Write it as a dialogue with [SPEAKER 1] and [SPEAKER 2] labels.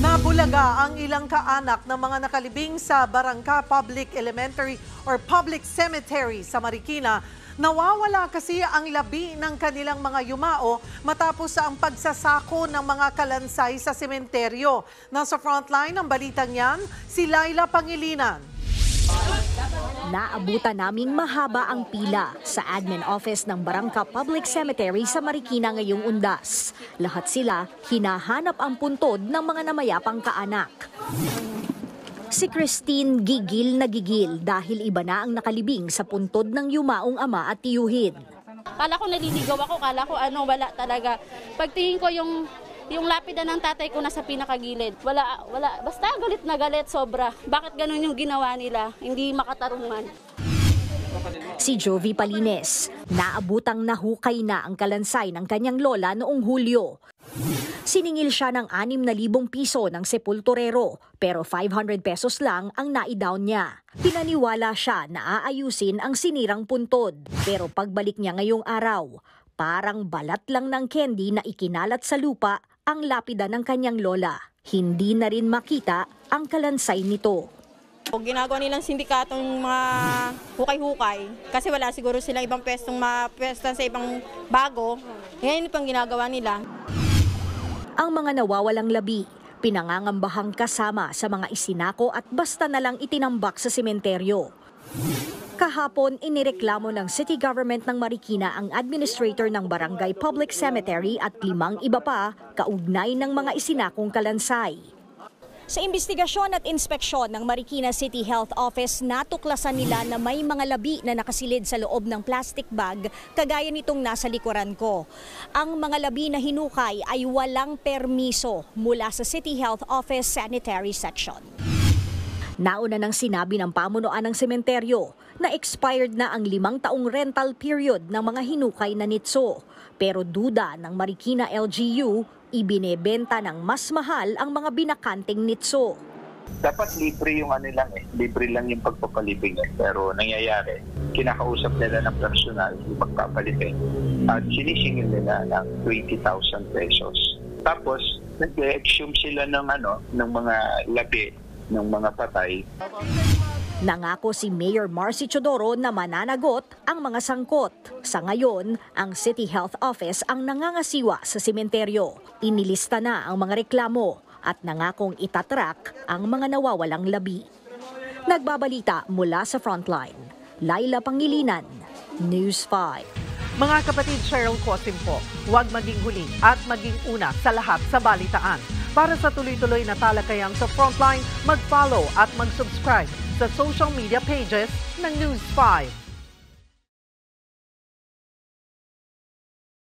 [SPEAKER 1] Nabulaga ang ilang kaanak ng mga nakalibing sa Barangka Public Elementary or Public Cemetery sa Marikina. Nawawala kasi ang labi ng kanilang mga yumao matapos ang pagsasako ng mga kalansay sa sementeryo. Nasa frontline ng balitang yan, si Laila Pangilinan.
[SPEAKER 2] Naabutan naming mahaba ang pila sa admin office ng Barangka Public Cemetery sa Marikina ngayong Undas. Lahat sila hinahanap ang puntod ng mga namayapang kaanak. Si Christine gigil na gigil dahil iba na ang nakalibing sa puntod ng yumaong ama at tiyuhin.
[SPEAKER 3] Kala ko naliligaw ako, kala ko wala talaga. Pagtingin ko yung lapida ng tatay ko nasa pinakagilid. Wala, basta galit na galit sobra. Bakit ganun yung ginawa nila? Hindi makatarungan.
[SPEAKER 2] Si Jovi Palines, naabutang nahukay na ang kalansay ng kanyang lola noong Hulyo. Siningil siya ng 6,000 piso ng sepulturero pero 500 pesos lang ang naidown niya. Pinaniwala siya na aayusin ang sinirang puntod pero pagbalik niya ngayong araw, parang balat lang ng candy na ikinalat sa lupa ang lapida ng kanyang lola. Hindi na rin makita ang kalansay nito.
[SPEAKER 4] Ginagawa nilang sindikatong mga hukay-hukay kasi wala siguro silang ibang pwestong mapwestan sa ibang bago. Ngayon pang ginagawa nila.
[SPEAKER 2] Ang mga nawawalang labi, pinangangambahang kasama sa mga isinako at basta na lang itinambak sa sementeryo. Kahapon, inireklamo ng City Government ng Marikina ang administrator ng Barangay Public Cemetery at 5 iba pa kaugnay ng mga isinakong kalansay. Sa investigasyon at inspeksyon ng Marikina City Health Office, natuklasan nila na may mga labi na nakasilid sa loob ng plastic bag kagaya nitong nasa likuran ko. Ang mga labi na hinukay ay walang permiso mula sa City Health Office Sanitary Section. Nauna nang sinabi ng pamunuan ng sementeryo na expired na ang 5 taong rental period ng mga hinukay na nitso. Pero duda ng Marikina LGU, ibinebenta ng mas mahal ang mga binakanting nitso.
[SPEAKER 5] Dapat libre yung libre lang yung pagpapalibing pero nangyayari, kinakausap nila ng personal yung pagpapalibing at sinisingil nila ng 20,000 pesos. Tapos, nag-exhume sila ng mga labi ng mga patay.
[SPEAKER 2] Nangako si Mayor Marcy Chodoro na mananagot ang mga sangkot. Sa ngayon, ang City Health Office ang nangangasiwa sa sementeryo. Inilista na ang mga reklamo at nangakong itatrack ang mga nawawalang labi. Nagbabalita mula sa Frontline, Laila Pangilinan, News 5.
[SPEAKER 1] Mga kapatid, Cheryl Cosim po, huwag maging huli at maging una sa lahat sa balitaan. Para sa tuloy-tuloy na talakayang sa Frontline, mag-follow at mag-subscribe sa social media pages ng News 5.